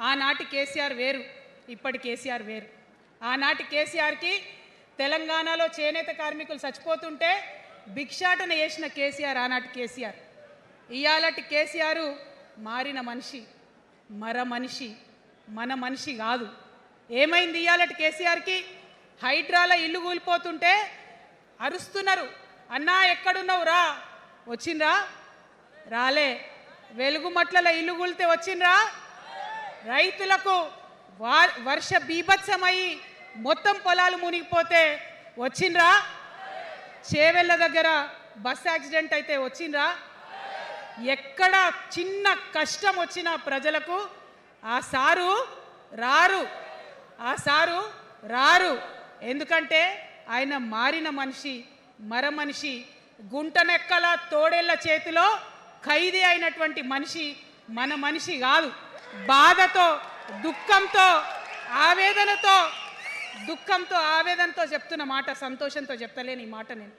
ఆనాటి కేసీఆర్ వేరు, ఇప్పటి కేసీఆర్ వేరు. ఆనాటి కేసీఆర్కి తెలంగాణలో చేనేత కార్మికులు చచ్చిపోతుంటే భిక్షాటన చేసిన కేసీఆర్ ఆనాటి కేసీఆర్. ఇయాలటి కేసీఆర్ మారిన మనిషి, మనిషి, మన మనిషి కాదు. ఏమైంది ఇయాలటి కేసీఆర్కి? హైడ్రాల ఇల్లు కూలిపోతుంటే అరుస్తున్నారు, అన్నా ఎక్కడున్నావు రా, వచ్చిండ్రా? రాలే. వెలుగుమట్ల ఇల్లు కూలితే వచ్చిండ్రా? రైతులకు వర్ష బీభత్సమై మొత్తం పొలాలు మునిగిపోతే వచ్చిండ్రా? చేవెళ్ళ దగ్గర బస్ యాక్సిడెంట్ అయితే వచ్చిండ్రా? ఎక్కడ చిన్న కష్టం వచ్చినా ప్రజలకు ఆ సారు రారు, ఆ సారు రారు. ఎందుకంటే ఆయన మారిన మనిషి, మనిషి, గుంటనెక్కల తోడేళ్ల చేతిలో ఖైదీ అయినటువంటి మనిషి, మన మనిషి కాదు. బాధతో, దుఃఖంతో, ఆవేదనతో చెప్తున్న మాట, సంతోషంతో చెప్తలేని ఈ మాట నేను.